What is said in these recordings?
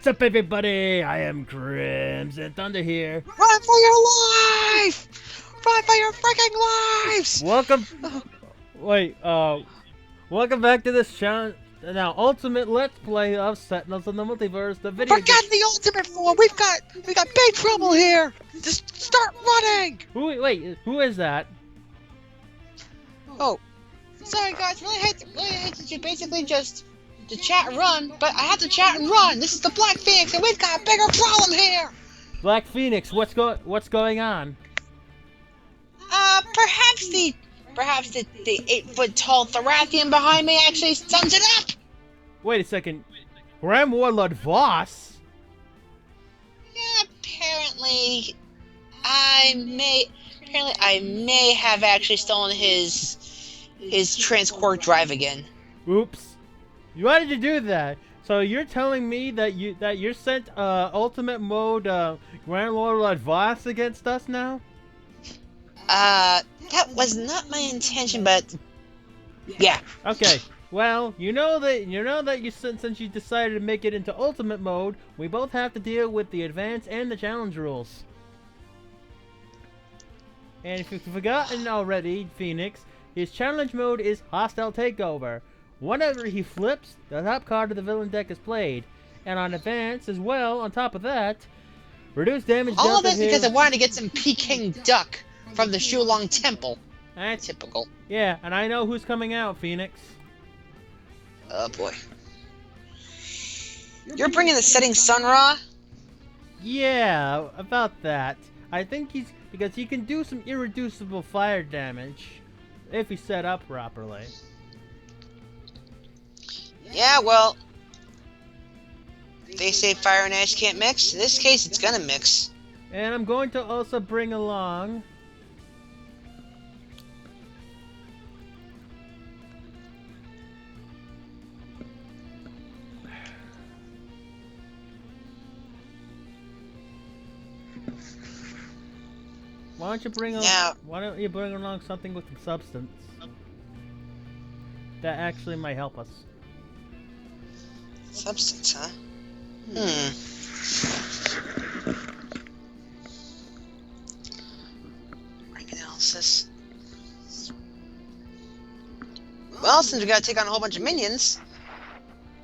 What's up, everybody? I am Crimson Thunder here. Run for your life! Run for your freaking lives! Welcome. Wait. Welcome back to this channel. Now, ultimate let's play of Sentinels in the Multiverse. The video. Forget the ultimate form. We got big trouble here. Just start running. Wait. Who is that? Oh, sorry guys. Really hate to basically just to chat and run, but I have to chat and run. This is the Black Phoenix, and we've got a bigger problem here. Black Phoenix. What's going on? Perhaps the 8-foot tall Thorathian behind me actually sums it up. Wait a second. Grand Warlord Voss? Yeah, apparently I may have actually stolen his transport drive again. Oops. Why did you do that? So you're telling me that you sent ultimate mode Grand Warlord Voss against us now? That was not my intention, but yeah. Okay. Well, you know that since you decided to make it into ultimate mode, we both have to deal with the advance and the challenge rules. And if you've forgotten already, Phoenix, his challenge mode is hostile takeover. Whenever he flips, the top card of the villain deck is played. And on advance as well, on top of that, reduce damage All dealt of this to him. because I wanted to get some Peking duck from the Shulong Temple. That's typical. Yeah, and I know who's coming out, Phoenix. Oh boy. You're bringing the setting sun, Ra? Yeah, about that. I think because he can do some irreducible fire damage if he's set up properly. Yeah, well, they say fire and ash can't mix. In this case, it's gonna mix. And I'm going to also bring along Why don't you bring along something with some substance that actually might help us? Substance, huh? Rank analysis. Well, since we gotta take on a whole bunch of minions,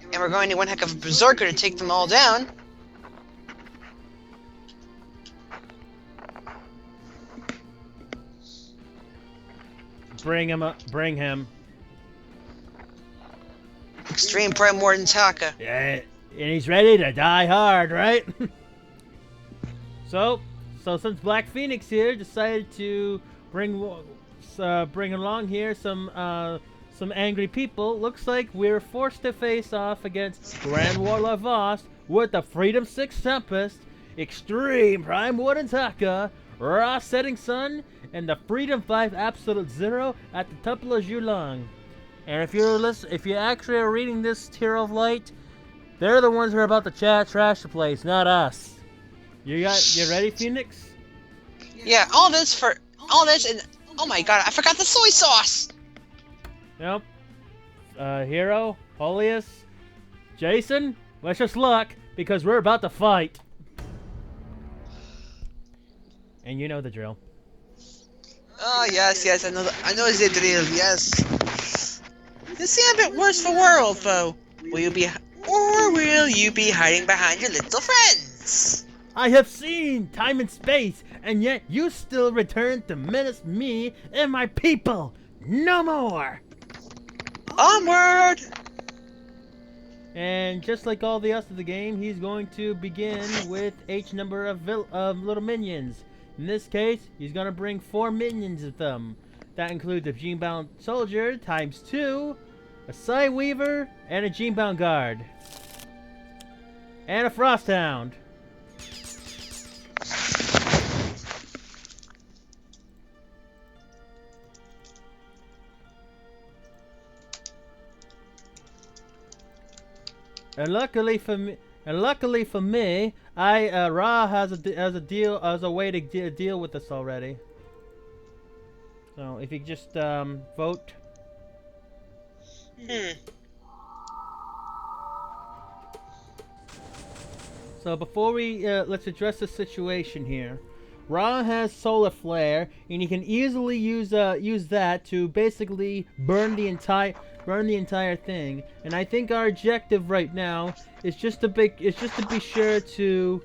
and we're going to one heck of a berserker to take them all down. Bring him up. Bring him. Extreme Primordial Taka. Yeah, and he's ready to die hard, right? So since Black Phoenix here decided to bring along here some angry people, looks like we're forced to face off against Grand Warlord Voss with the Freedom 6 Tempest, Extreme Primordial Taka, Raw Setting Sun, and the Freedom 5 Absolute Zero at the Temple of Julong. And if you actually are reading this Tier of Light, they're the ones who are about to trash the place, not us. You ready, Phoenix? Yeah, all this, and oh my god, I forgot the soy sauce. Yep. Hero, Holius, Jason, wish us luck because we're about to fight. And you know the drill. Oh yes, I know the drill. Yes. You seem a bit worse for wear, old foe. Will you be hiding behind your little friends? I have seen time and space, and yet you still return to menace me and my people. No more. Onward. And just like all the rest of the game, he's going to begin with H number of little minions. In this case, he's going to bring 4 minions with them. That includes a Gene-bound soldier times 2, a Psy Weaver, and a Gene-bound guard. And a Frost Hound. And luckily for me, Ra has a way to deal with this already. So if you just vote. So before we let's address the situation here. Ra has solar flare, and you can easily use that to basically burn the entire thing. And I think our objective right now is just to be sure to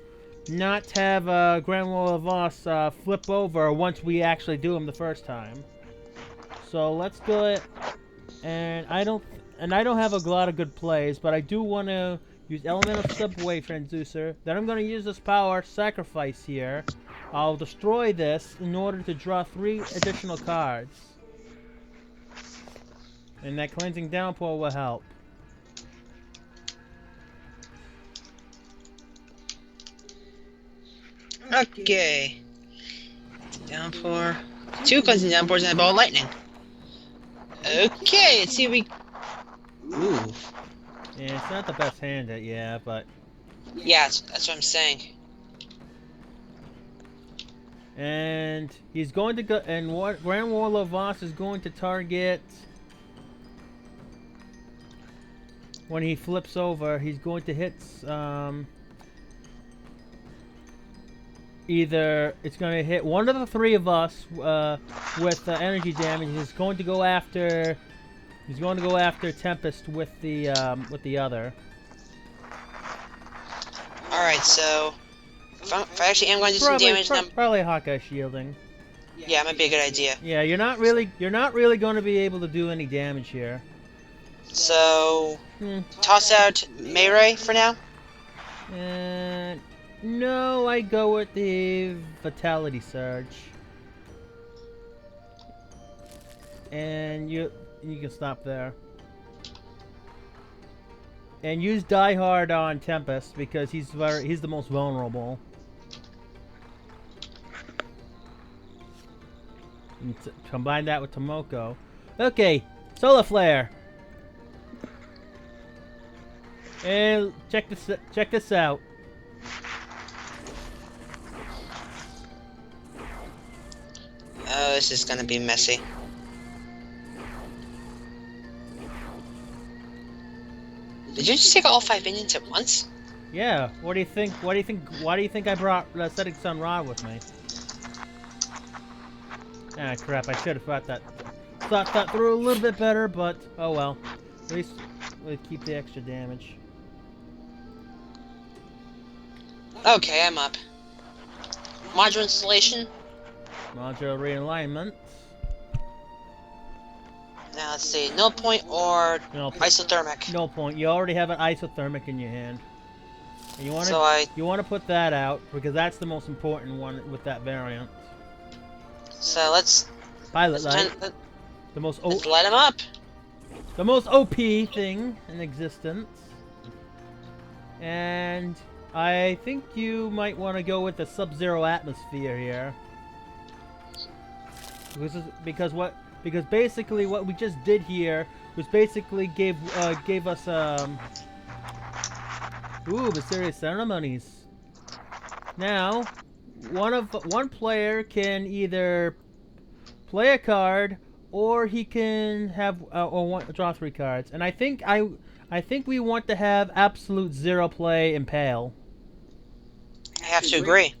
not have Grand Warlord Voss flip over once we actually do him the first time. So let's go it. And I don't have a lot of good plays, but I do want to use Elemental Subway Transducer. Then I'm going to use this power sacrifice here. I'll destroy this in order to draw 3 additional cards. And that Cleansing Downpour will help. Okay. Downpour. 2 cleansing downpours and a ball of lightning. Okay, let's see if we... Ooh. Yeah, it's not the best hand, yeah, but... Yeah, that's what I'm saying. And he's going to go... And Grand Warlord Voss is going to target... When he flips over, he's going to hit... Either it's going to hit one of the 3 of us with energy damage. He's going to go after Tempest with the other. All right, so if I actually am going to do some damage, then probably Hawkeye shielding. Yeah, it might be a good idea. Yeah, you're not really going to be able to do any damage here. So toss out Mayray for now. No, I go with the Vitality Surge. And you can stop there. And use Die Hard on Tempest because he's the most vulnerable. And combine that with Tomoko. Okay, Solar Flare. And check this out. Oh, this is gonna be messy. Did you just take all 5 minions at once? Yeah. What do you think? Why do you think I brought Setting Sun Rod with me? Ah, crap! I should have thought that through a little bit better, but oh well. At least we'll keep the extra damage. Okay, I'm up. Module installation. Module realignment. Now let's see, null point or isothermic. Null point. You already have an isothermic in your hand. And you want to put that out because that's the most important one with that variant. So let's pilot light. Let's light him up. The most OP thing in existence. And I think you might want to go with the Sub-Zero atmosphere here. Because basically what we just did here was basically gave us mysterious ceremonies. Now, one player can either play a card or he can have draw 3 cards. And I think we want to have absolute 0 play Impale. I have to agree.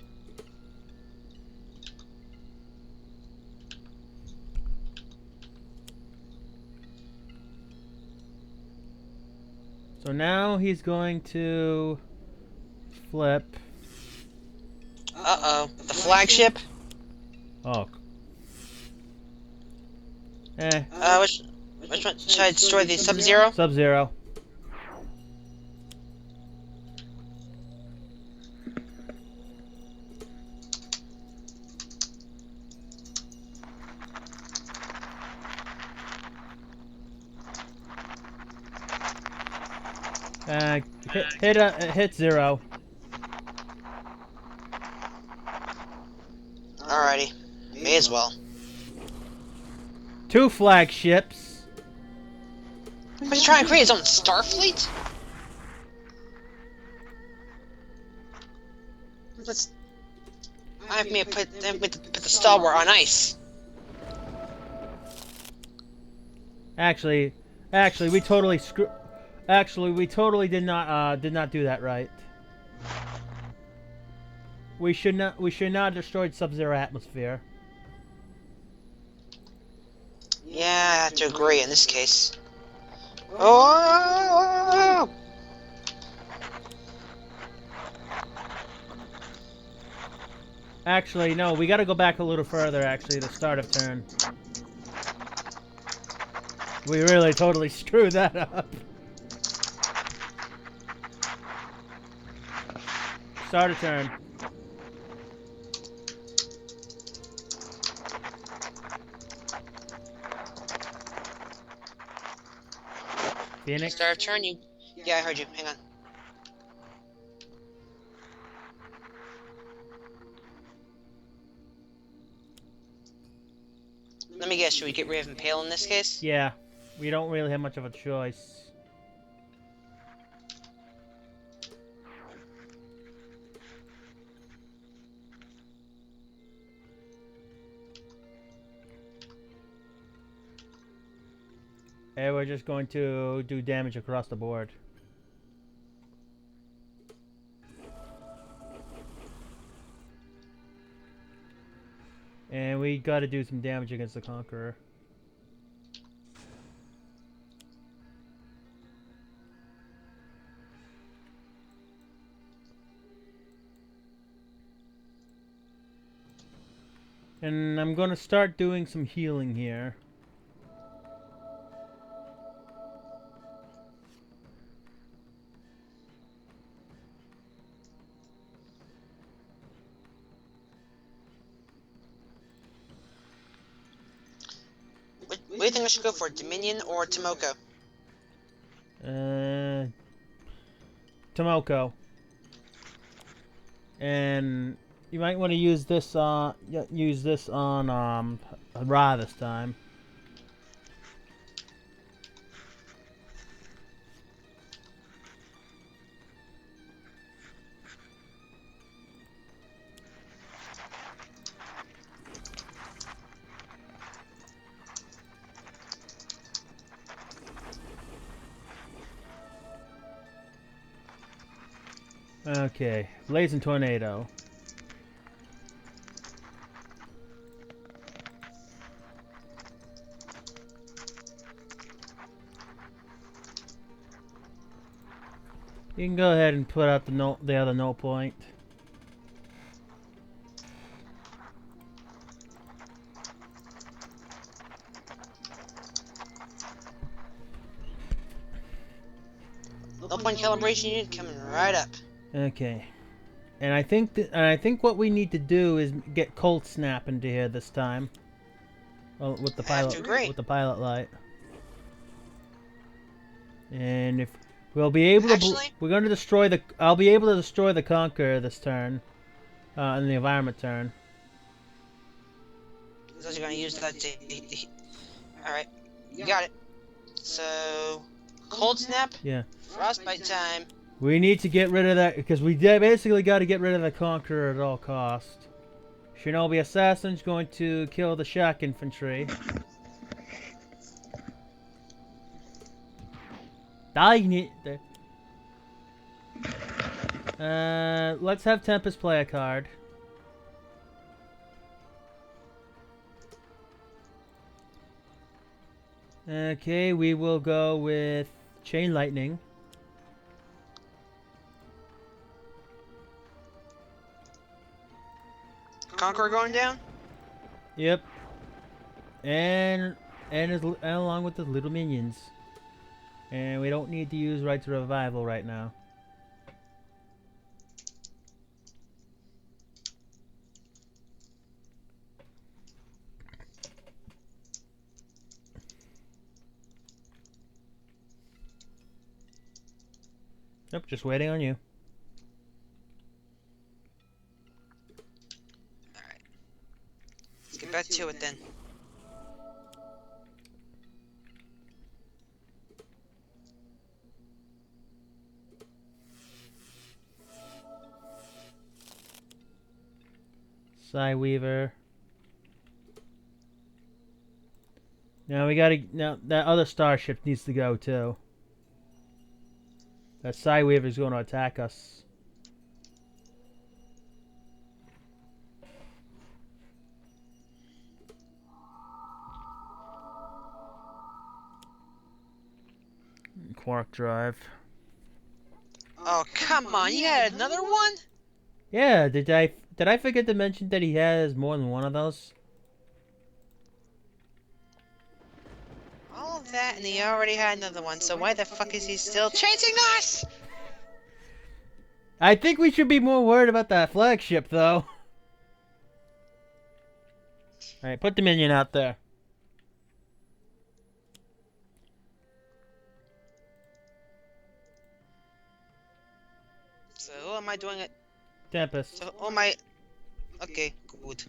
So now he's going to flip. Uh-oh. The flagship? Oh. Which one? Should I destroy the Sub-Zero? Sub-Zero. Hit 0. Alrighty. May as well. 2 flagships. Was he trying to create his own Starfleet? I may put the Star Wars on ice. Actually, we totally did not do that right. We should not have destroyed Sub-Zero atmosphere. Yeah, I have to agree in this case. Oh! Actually, no, we gotta go back a little further, actually, the start of turn. We really totally screwed that up. Start of turn. Phoenix? Start of turn, you... Yeah, I heard you. Hang on. Let me guess, should we get rid of Impale in this case? Yeah. We don't really have much of a choice. And we're just going to do damage across the board. And we gotta do some damage against the Conqueror. And I'm gonna start doing some healing here. What do you think I should go for, Dominion or Tomoko? Tomoko. And you might want to use this on Ra this time. Okay, Blazing Tornado. You can go ahead and put out the other null point. Null point calibration unit coming right up. Okay, and I think what we need to do is get Cold Snap into here this time. Well, with the pilot light. And if we'll be able to, we're going to destroy the. I'll be able to destroy the Conqueror this turn, in the environment turn. So you're going to use that. All right, you got it. So, Cold Snap. Yeah. Frostbite time. We need to get rid of that because we basically got to get rid of the Conqueror at all cost. Shinobi Assassin's going to kill the Shock Infantry. Dang it! Let's have Tempest play a card. Okay, we will go with Chain Lightning. Conqueror going down? Yep. And along with the little minions. And we don't need to use Rites of Revival right now. Nope, just waiting on you. Alright. Let's get back to it then. Psyweaver. Now we gotta. Now that other starship needs to go too. That Psyweaver is going to attack us. quark drive. Oh, come on, you had another one? Yeah, did I forget to mention that he has more than one of those? All of that, and he already had another one, so why the fuck is he still chasing us? I think we should be more worried about that flagship, though. Alright, put the minion out there. So who am I doing it? Tempest. So who am I? Okay, good.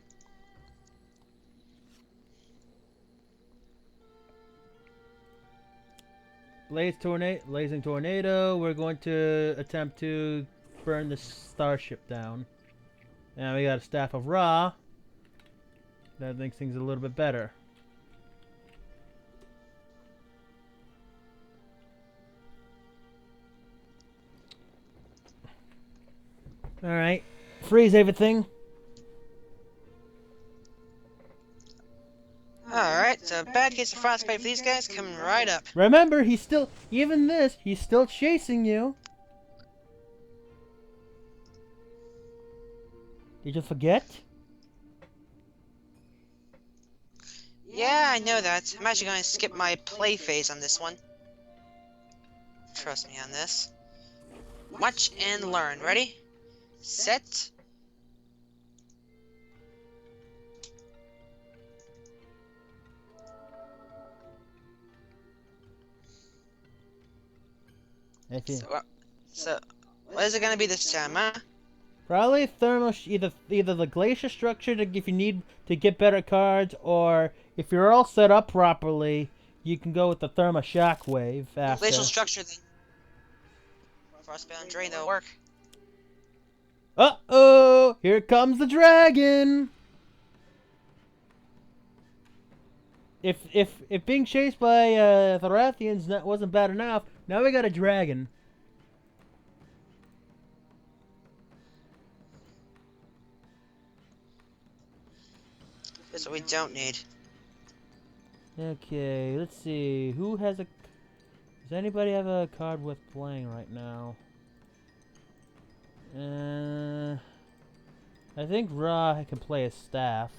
Blazing tornado. We're going to attempt to burn the starship down. And we got a staff of Ra. That makes things a little bit better. Alright. Freeze everything. Alright, so bad case of frostbite for these guys coming right up. Remember, he's still chasing you. Did you forget? Yeah, I know that. I'm actually going to skip my play phase on this one. Trust me on this. Watch and learn. Ready? Set. So, what is it going to be this time, huh? Probably thermal, either the glacier structure to if you need to get better cards, or if you're all set up properly, you can go with the thermal shockwave after. Glacial structure then. Frostbound drain that'll work. Uh-oh! Here comes the dragon! If being chased by Thorathians wasn't bad enough, now we got a dragon. That's what we don't need. Okay, let's see. Who has a... Does anybody have a card worth playing right now? I think Ra can play a staff.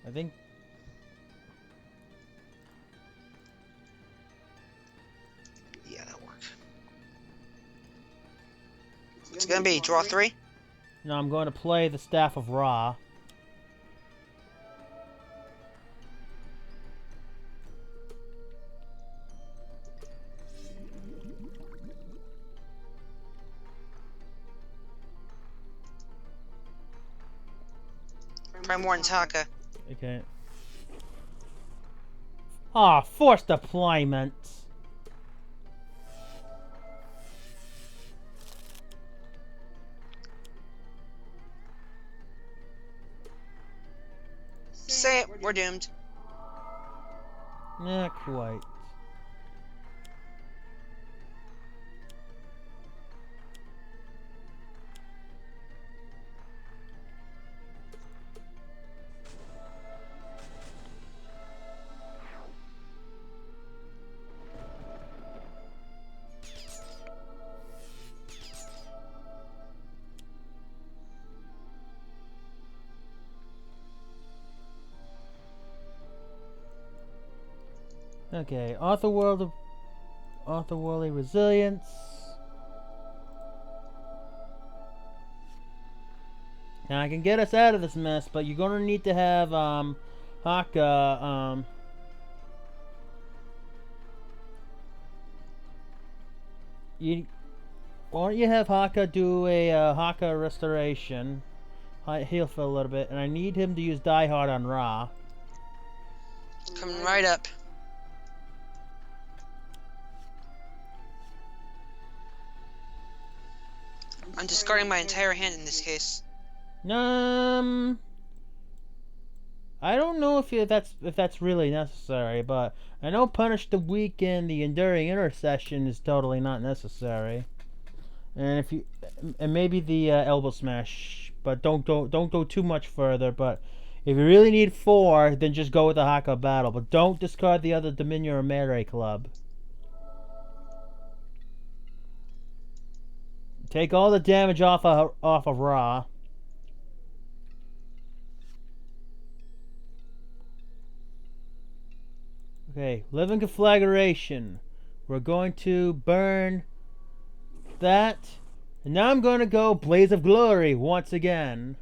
I think... Yeah, that'll work. It's gonna be draw 3. No, I'm going to play the Staff of Ra. Prime Warden Taka. Okay. Ah, forced deployment. Say it, we're doomed. Not quite. Okay, Otherworldly Resilience. Now I can get us out of this mess, but you're gonna need to have Haka why don't you have Haka do a Haka restoration, heal for a little bit, and I need him to use Die Hard on Ra. Coming right up. I'm discarding my entire hand in this case. I don't know if that's really necessary, but I know Punish the Weak and the Enduring Intercession is totally not necessary. And if you, and maybe the elbow smash, but don't go too much further. But if you really need 4, then just go with the Haka battle. But don't discard the other Dominion or Melee club. Take all the damage off of Ra. Okay, Living Conflagration. We're going to burn that. And now I'm going to go Blaze of Glory once again.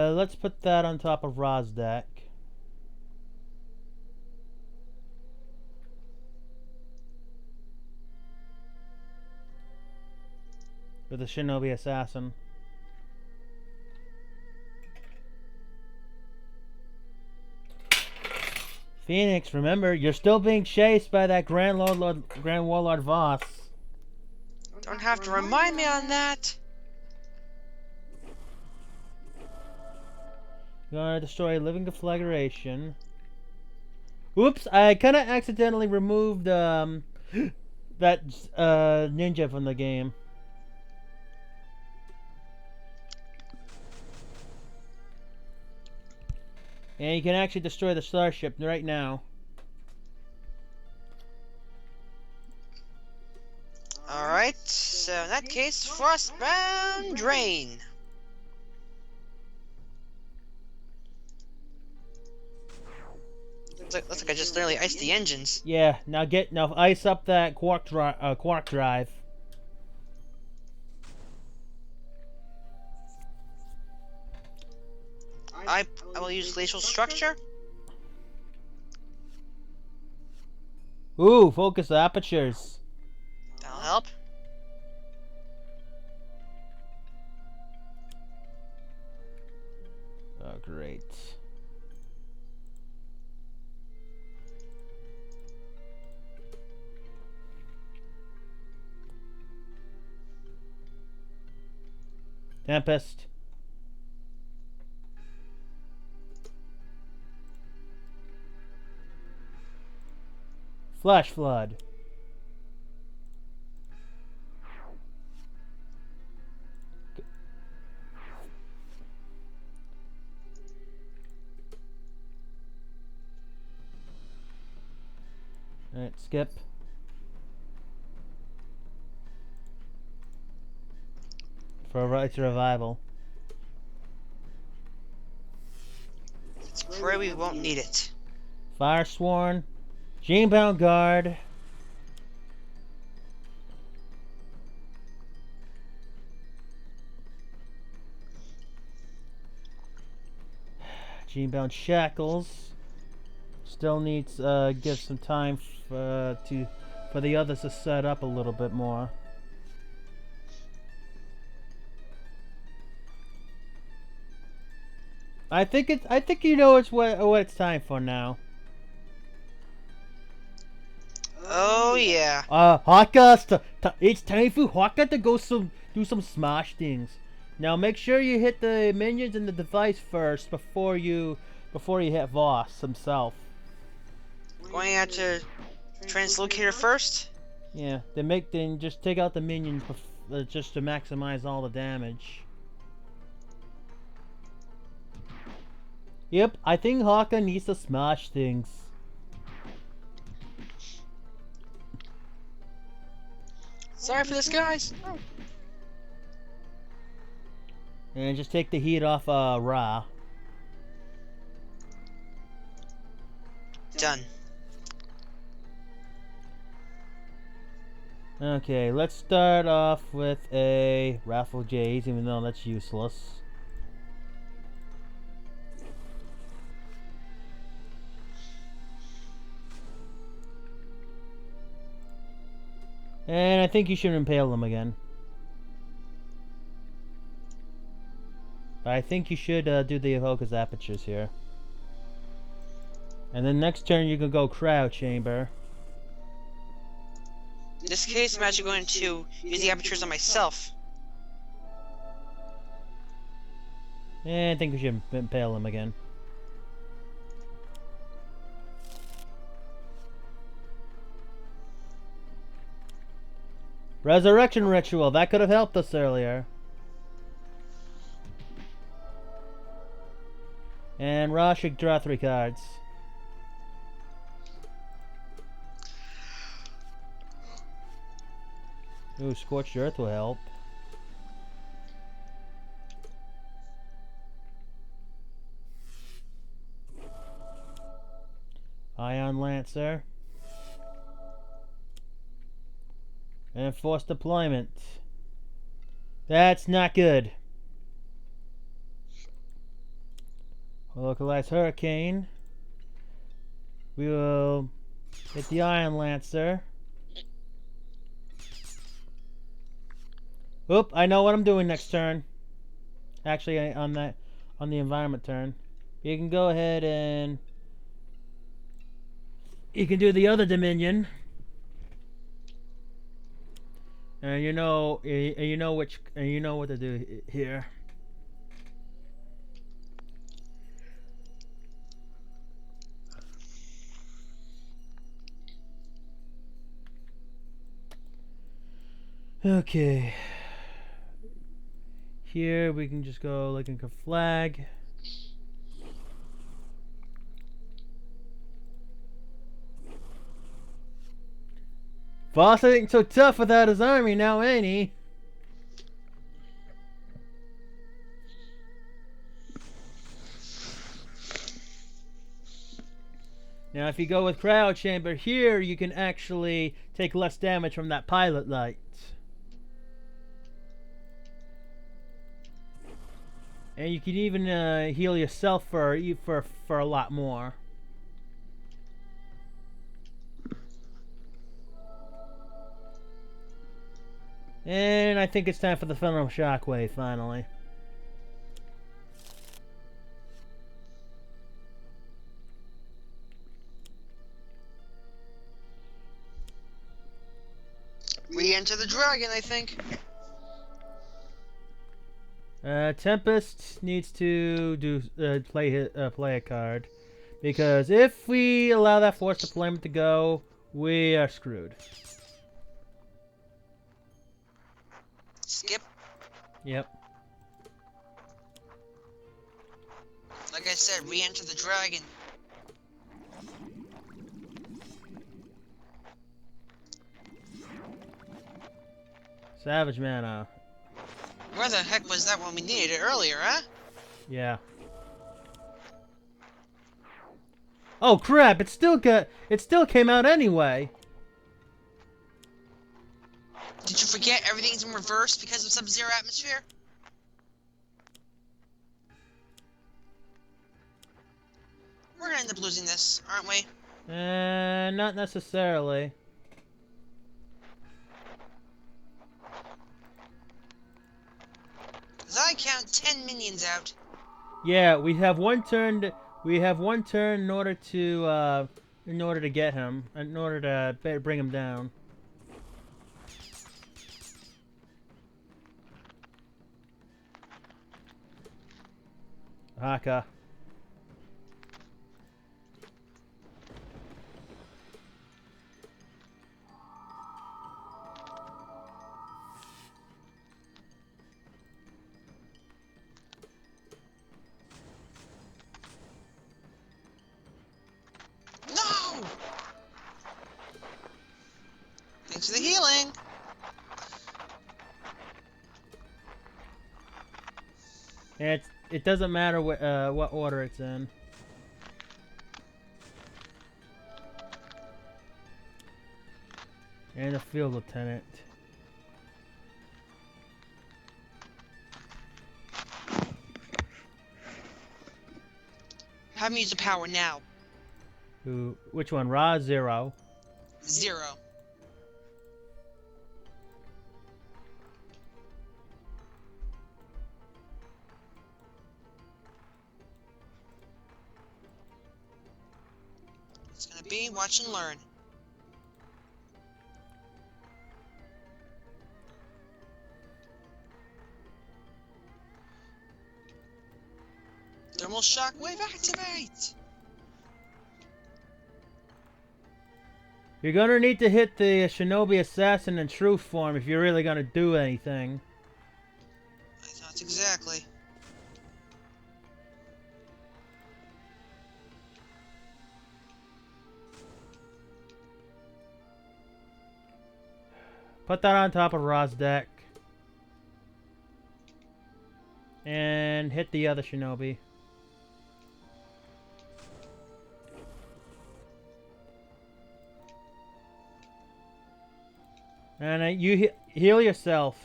Let's put that on top of Ra's deck. With the Shinobi Assassin. Phoenix, remember, you're still being chased by that Grand Warlord Voss. Don't have to remind me on that. You're gonna destroy Living Conflagration. Oops, I kinda accidentally removed that ninja from the game. And you can actually destroy the starship right now. Alright, so in that case, Frostbound Drain. Looks like I just literally iced the engines. Yeah, now ice up that quark drive. I will use glacial structure. Ooh, focus apertures. That'll help. Oh, great. Tempest. Flash Flood. Alright, skip. For a right to revival. Let's pray we won't need it. Fire Sworn. Genebound Guard. Genebound Shackles. Still needs give some time for the others to set up a little bit more. I think you know what it's time for now. Oh yeah. It's time for Haka to go do some smash things. Now make sure you hit the minions and the device first before you hit Voss himself. Going after Translocator first? Yeah, then just take out the minions just to maximize all the damage. Yep, I think Haka needs to smash things. Sorry for this, guys. Oh. And just take the heat off Ra. Done. Okay, let's start off with a Raffle Jays, even though that's useless. And I think you should impale them again. But I think you should do the Evoker's Apertures here. And then next turn you can go Cryo Chamber. In this case, I'm actually going to use the apertures on myself. I think we should impale him again. Resurrection ritual. That could have helped us earlier. And Ra should draw 3 cards. Ooh, Scorched Earth will help. Ion Lancer. And Forced Deployment. That's not good. Localized Hurricane. We will hit the Ion Lancer. Oop, I know what I'm doing next turn. Actually, on the environment turn. You can go ahead and you can do the other Dominion. And you know what to do here. Okay. Here we can just go looking for flag. Voss ain't so tough without his army now, ain't he? Now, if you go with Crowd Chamber here, you can actually take less damage from that pilot light. And you can even heal yourself for a lot more. And I think it's time for the Phantom Shockwave, finally. Re-enter the dragon, I think. Tempest needs to play a card, because if we allow that Forced Deployment to go, we are screwed. Skip. Yep. Like I said, re-enter the dragon. Savage Mana. Where the heck was that when we needed it earlier, huh? Yeah. Oh crap! It still came out anyway. Did you forget everything's in reverse because of Sub-Zero atmosphere? We're gonna end up losing this, aren't we? Not necessarily. As I count 10 minions out. Yeah, we have one turn. We have one turn in order to get him, in order to bring him down. Haka. No! Thanks for the healing. And it doesn't matter what order it's in. And a field lieutenant. Have me use the power now. Which one? Ra? Zero. 0. It's gonna be watch and learn. Thermal shockwave activate! You're gonna need to hit the Shinobi Assassin in true form if you're really gonna do anything. I thought exactly. Put that on top of Ra's deck. And hit the other Shinobi. And you heal yourself.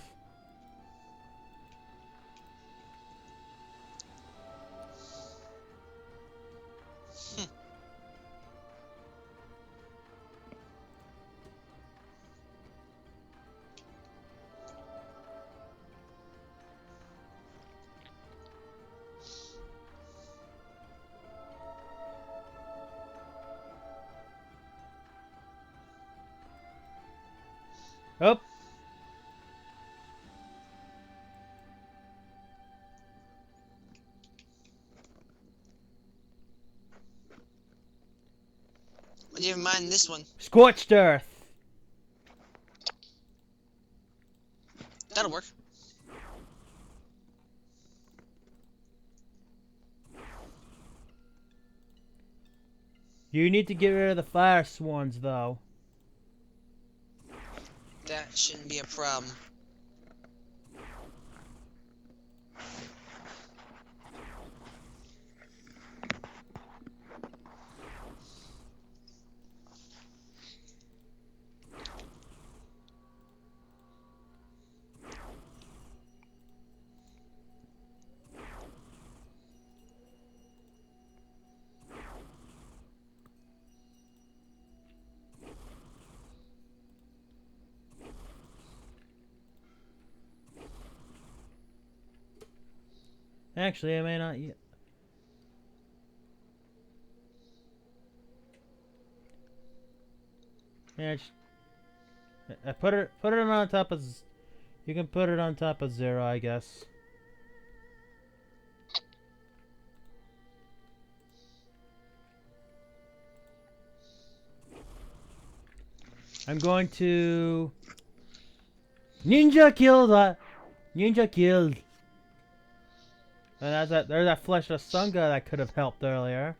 Up. What do you have in mind in this one? Scorched Earth. That'll work. You need to get rid of the fire swarms, though. That shouldn't be a problem. Actually, I may not yet. Yeah, I put it on top of. You can put it on top of 0, I guess. I'm going to ninja kill that. Ninja killed. And there's that fleshless sun guy that could have helped earlier.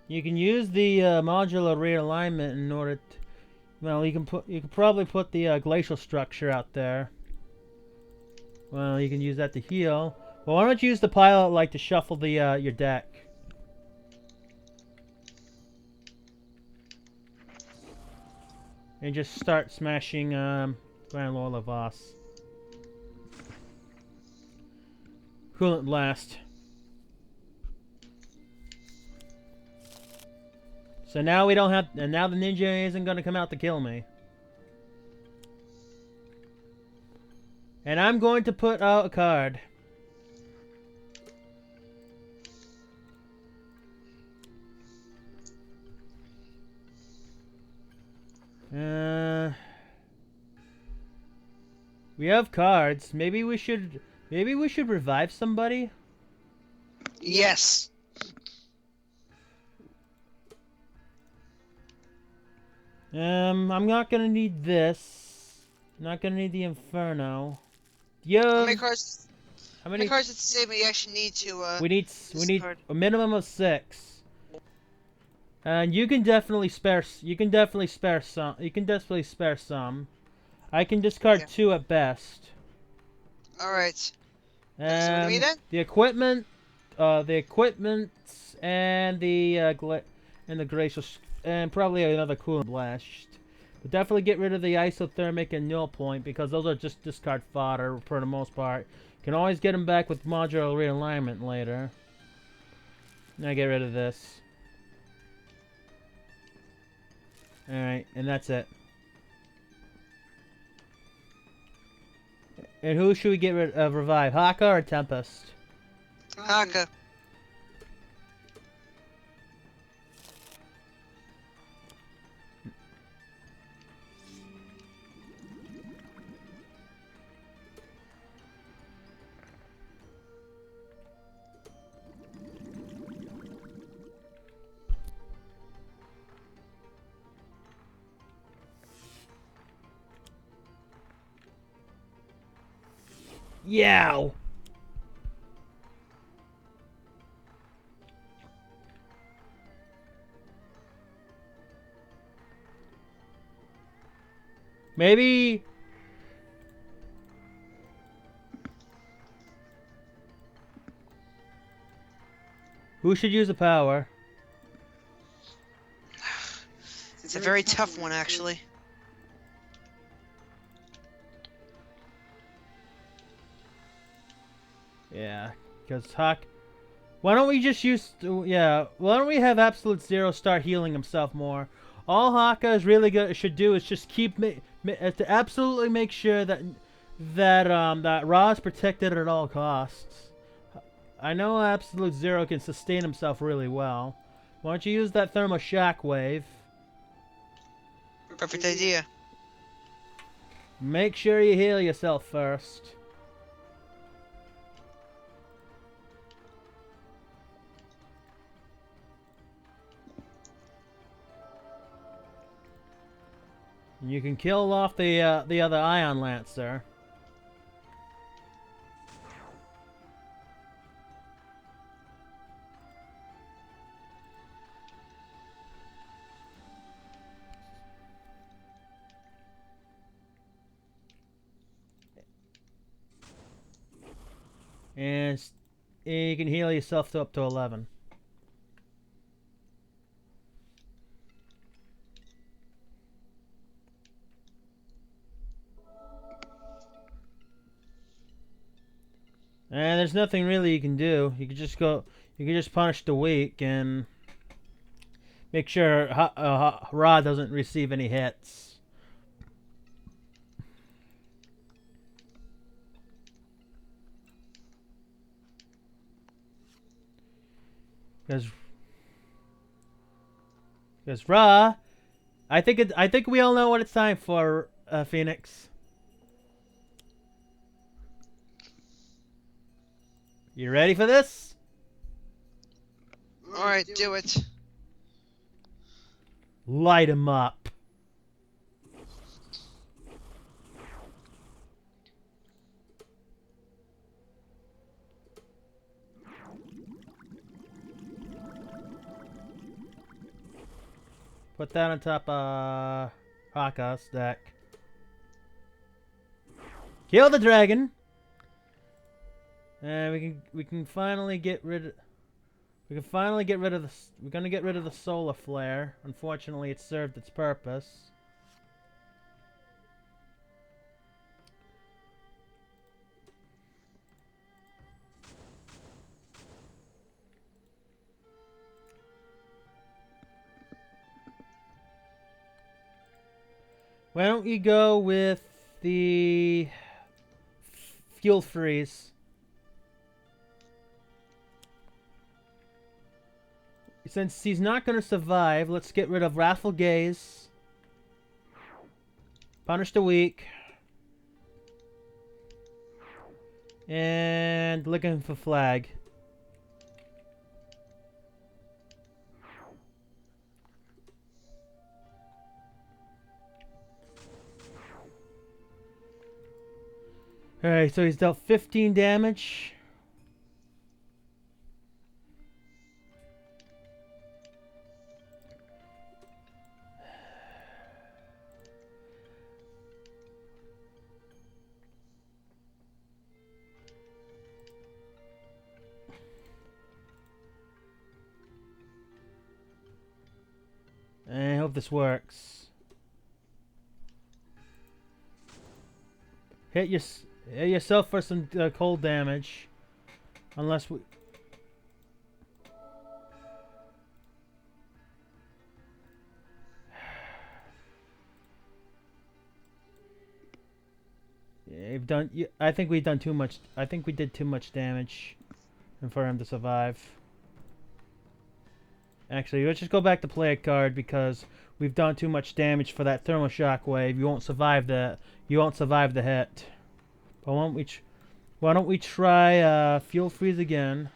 You can use the modular realignment in order to. Well, you can probably put the glacial structure out there. Well, you can use that to heal. Well, why don't you use the pilot light to shuffle the your deck? And just start smashing Grand Lord Voss. Coolant blast. So now we don't have, and now the ninja isn't gonna come out to kill me. And I'm going to put out a card. We have cards. Maybe we should revive somebody. Yes. I'm not gonna need this. I'm not gonna need the Inferno. How many cards? How How many cards did it say we actually need to? We need a minimum of 6. And you can definitely spare. You can definitely spare some. You can definitely spare some. I can discard 2 at best. All right. So what do we then? The equipment, and the gracious, and probably another coolant blast. But definitely get rid of the isothermic and null point because those are just discard fodder for the most part. You can always get them back with modular realignment later. Now get rid of this. Alright, and that's it. And who should we get rid of? Revive, Haka or Tempest? Haka. Yow! Maybe... Who should use the power? It's a very tough one, actually. Yeah, because Hawk... Why don't we just use... Yeah, why don't we have Absolute Zero start healing himself more? All Haka is really good should do is just keep... to absolutely make sure that that Ra is protected at all costs. I know Absolute Zero can sustain himself really well. Why don't you use that Thermal Shockwave? Perfect idea. Make sure you heal yourself first. You can kill off the other Ion Lancer. And you can heal yourself to up to 11. And there's nothing really you can do. You can just go. You can just punish the weak and make sure Ra doesn't receive any hits. Because Ra, I think we all know what it's time for, Phoenix. You ready for this? Alright, do it. Light him up. Put that on top of Haka's deck. Kill the dragon. And we can finally get rid of... We can finally get rid of the... We're gonna get rid of the solar flare. Unfortunately, it served its purpose. Why don't you go with the fuel freeze? Since he's not going to survive, let's get rid of Wrathful Gaze. Punish the weak. And looking for flag. Alright, so he's dealt 15 damage. I hope this works. Hit yourself for some cold damage. Unless we... Yeah, we've done. I think we've done too much. I think we did too much damage, and for him to survive. Actually, let's just go back to play a card because we've done too much damage for that thermal shock wave. You won't survive the. You won't survive the hit. But why don't we try fuel freeze again?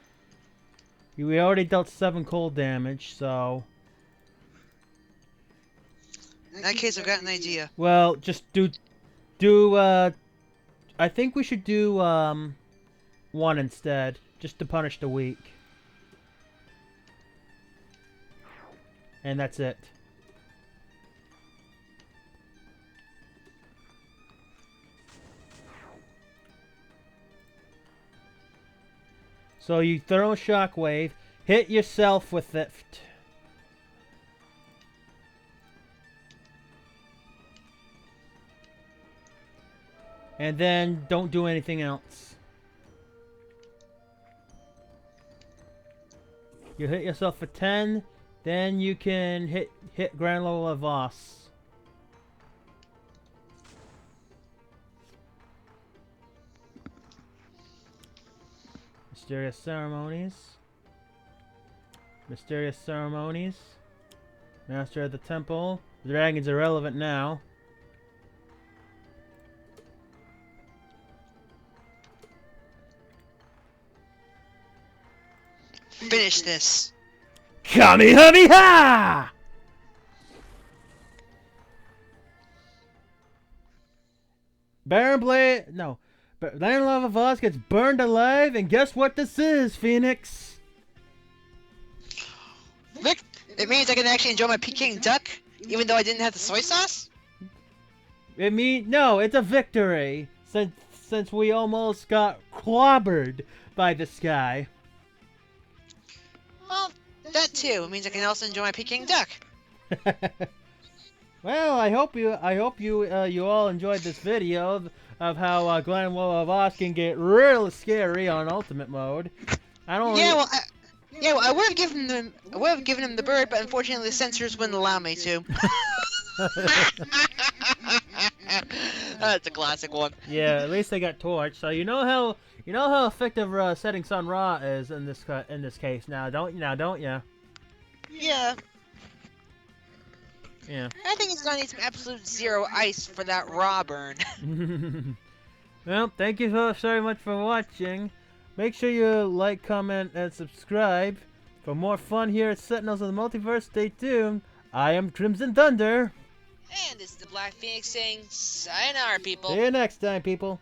We already dealt 7 cold damage, so. In that case, I've got an idea. Well, just do. I think we should do 1 instead, just to punish the weak. And that's it. So you throw a shockwave, hit yourself with it. And then don't do anything else. You hit yourself for 10, then you can hit Grand Lola Voss. Mysterious Ceremonies. Mysterious Ceremonies. Master of the Temple. The dragon's irrelevant now. Finish this. Kamehameha! Baron Blade, no. Baron Lava Voss gets burned alive, and guess what this is, Phoenix? Vic, it means I can actually enjoy my Peking duck, even though I didn't have the soy sauce? No, it's a victory, since we almost got clobbered by this guy. Well, that too. It means I can also enjoy my Peking duck. Well, I hope you all enjoyed this video of how Grand Lola Voss can get real scary on Ultimate Mode. I would have given him the bird, but unfortunately the censors wouldn't allow me to. That's a classic one. Yeah, at least they got Torch. So you know how effective Setting Sun Ra is in this case. Now, don't you? Yeah. Yeah. I think it's gonna need some absolute zero ice for that raw burn. Well, thank you so very much for watching. Make sure you like, comment, and subscribe. For more fun here at Sentinels of the Multiverse, stay tuned. I am Crimson Thunder. And this is the Black Phoenix saying, sayonara, people. See you next time, people.